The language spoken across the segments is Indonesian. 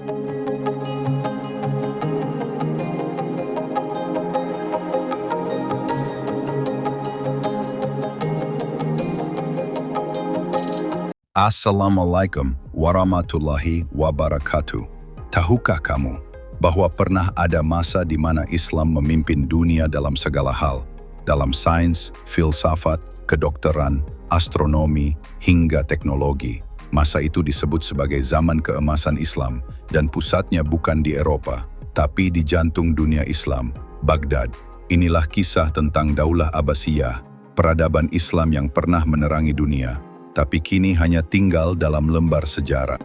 Assalamualaikum warahmatullahi wabarakatuh. Tahukah kamu bahwa pernah ada masa di mana Islam memimpin dunia dalam segala hal, dalam sains, filsafat, kedokteran, astronomi, hingga teknologi. Masa itu disebut sebagai zaman keemasan Islam dan pusatnya bukan di Eropa, tapi di jantung dunia Islam, Baghdad. Inilah kisah tentang Daulah Abbasiyah, peradaban Islam yang pernah menerangi dunia, tapi kini hanya tinggal dalam lembar sejarah.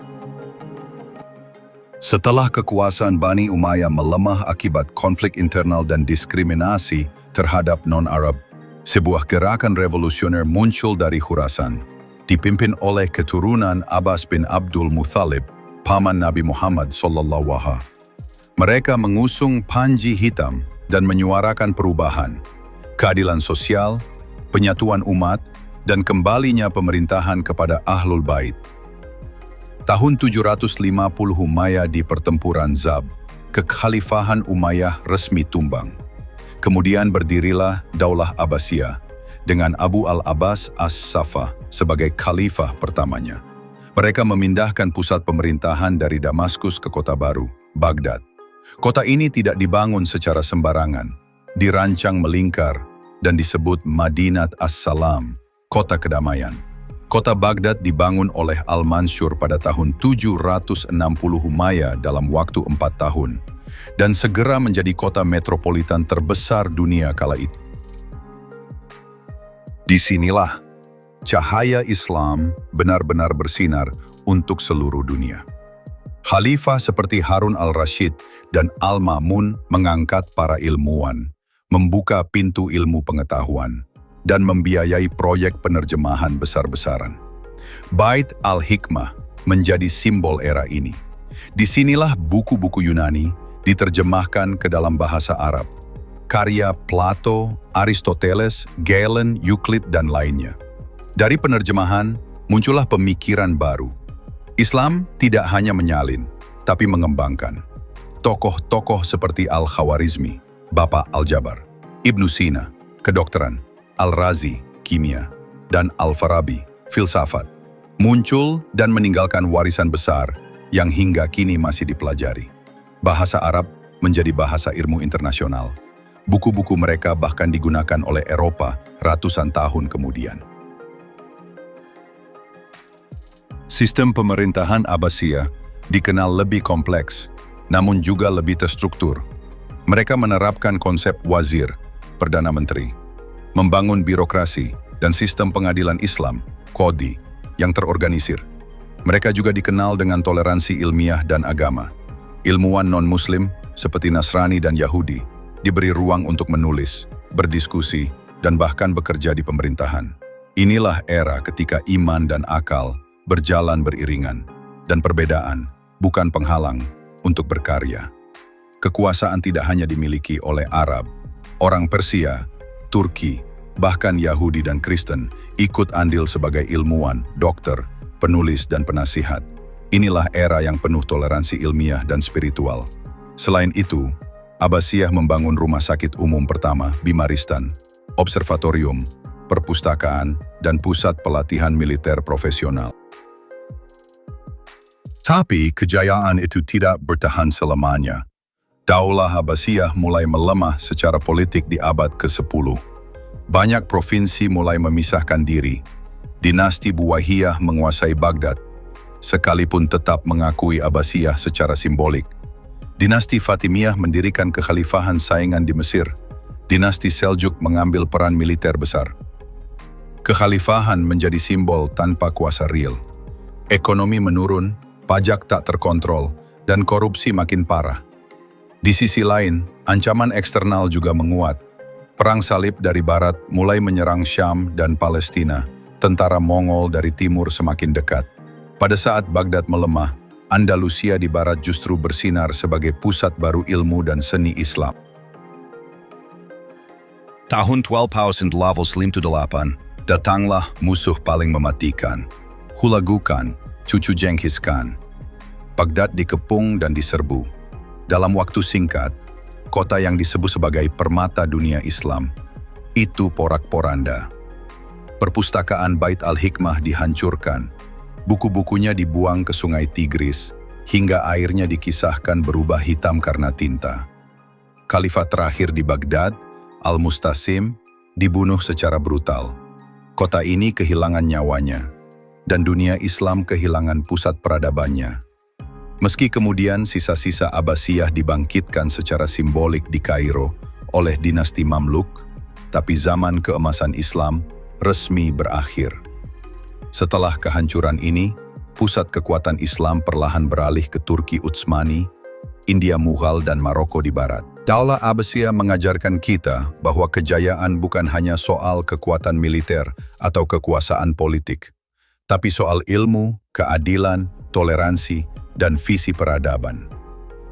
Setelah kekuasaan Bani Umayyah melemah akibat konflik internal dan diskriminasi terhadap non-Arab, sebuah gerakan revolusioner muncul dari Khurasan, dipimpin oleh keturunan Abbas bin Abdul Muthalib, paman Nabi Muhammad SAW. Mereka mengusung panji hitam dan menyuarakan perubahan, keadilan sosial, penyatuan umat, dan kembalinya pemerintahan kepada Ahlul Bait. Tahun 750 Umayyah di pertempuran Zab, kekhalifahan Umayyah resmi tumbang. Kemudian berdirilah Daulah Abbasiyah dengan Abu al-Abbas as-Saffah sebagai khalifah pertamanya. Mereka memindahkan pusat pemerintahan dari Damaskus ke kota baru, Baghdad. Kota ini tidak dibangun secara sembarangan, dirancang melingkar dan disebut Madinat as-Salam, kota kedamaian. Kota Baghdad dibangun oleh Al-Mansur pada tahun 760 Umayyah dalam waktu 4 tahun dan segera menjadi kota metropolitan terbesar dunia kala itu. Disinilah cahaya Islam benar-benar bersinar untuk seluruh dunia. Khalifah seperti Harun al-Rashid dan Al-Ma'mun mengangkat para ilmuwan, membuka pintu ilmu pengetahuan, dan membiayai proyek penerjemahan besar-besaran. Bait al-Hikmah menjadi simbol era ini. Disinilah buku-buku Yunani diterjemahkan ke dalam bahasa Arab. Karya Plato, Aristoteles, Galen, Euclid, dan lainnya. Dari penerjemahan, muncullah pemikiran baru. Islam tidak hanya menyalin, tapi mengembangkan. Tokoh-tokoh seperti Al-Khawarizmi, Bapak Al-Jabar, Ibnu Sina, kedokteran, Al-Razi, kimia, dan Al-Farabi, filsafat, muncul dan meninggalkan warisan besar yang hingga kini masih dipelajari. Bahasa Arab menjadi bahasa ilmu internasional. Buku-buku mereka bahkan digunakan oleh Eropa ratusan tahun kemudian. Sistem pemerintahan Abbasiyah dikenal lebih kompleks, namun juga lebih terstruktur. Mereka menerapkan konsep wazir, Perdana Menteri, membangun birokrasi dan sistem pengadilan Islam, Qadi, yang terorganisir. Mereka juga dikenal dengan toleransi ilmiah dan agama. Ilmuwan non-Muslim seperti Nasrani dan Yahudi diberi ruang untuk menulis, berdiskusi, dan bahkan bekerja di pemerintahan. Inilah era ketika iman dan akal berjalan beriringan, dan perbedaan bukan penghalang untuk berkarya. Kekuasaan tidak hanya dimiliki oleh Arab, orang Persia, Turki, bahkan Yahudi dan Kristen ikut andil sebagai ilmuwan, dokter, penulis, dan penasihat. Inilah era yang penuh toleransi ilmiah dan spiritual. Selain itu, Abbasiyah membangun rumah sakit umum pertama, Bimaristan, observatorium, perpustakaan, dan pusat pelatihan militer profesional. Tapi kejayaan itu tidak bertahan selamanya. Daulah Abbasiyah mulai melemah secara politik di abad ke-10. Banyak provinsi mulai memisahkan diri. Dinasti Buwayhiyah menguasai Baghdad, sekalipun tetap mengakui Abbasiyah secara simbolik. Dinasti Fatimiyah mendirikan kekhalifahan saingan di Mesir. Dinasti Seljuk mengambil peran militer besar. Kekhalifahan menjadi simbol tanpa kuasa real. Ekonomi menurun, pajak tak terkontrol, dan korupsi makin parah. Di sisi lain, ancaman eksternal juga menguat. Perang salib dari barat mulai menyerang Syam dan Palestina. Tentara Mongol dari timur semakin dekat. Pada saat Baghdad melemah, Andalusia di barat justru bersinar sebagai pusat baru ilmu dan seni Islam. Tahun 1298, datanglah musuh paling mematikan, Hulagu Khan, cucu Genghis Khan. Baghdad dikepung dan diserbu. Dalam waktu singkat, kota yang disebut sebagai permata dunia Islam itu porak-poranda. Perpustakaan Bait al-Hikmah dihancurkan, buku-bukunya dibuang ke sungai Tigris, hingga airnya dikisahkan berubah hitam karena tinta. Khalifah terakhir di Baghdad, Al-Mustasim, dibunuh secara brutal. Kota ini kehilangan nyawanya, dan dunia Islam kehilangan pusat peradabannya. Meski kemudian sisa-sisa Abbasiyah dibangkitkan secara simbolik di Kairo oleh dinasti Mamluk, tapi zaman keemasan Islam resmi berakhir. Setelah kehancuran ini, pusat kekuatan Islam perlahan beralih ke Turki Utsmani, India Mughal dan Maroko di barat. Daulah Abbasiyah mengajarkan kita bahwa kejayaan bukan hanya soal kekuatan militer atau kekuasaan politik, tapi soal ilmu, keadilan, toleransi, dan visi peradaban.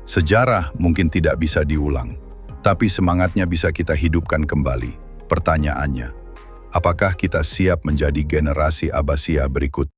Sejarah mungkin tidak bisa diulang, tapi semangatnya bisa kita hidupkan kembali. Pertanyaannya, apakah kita siap menjadi generasi Abbasiyah berikut?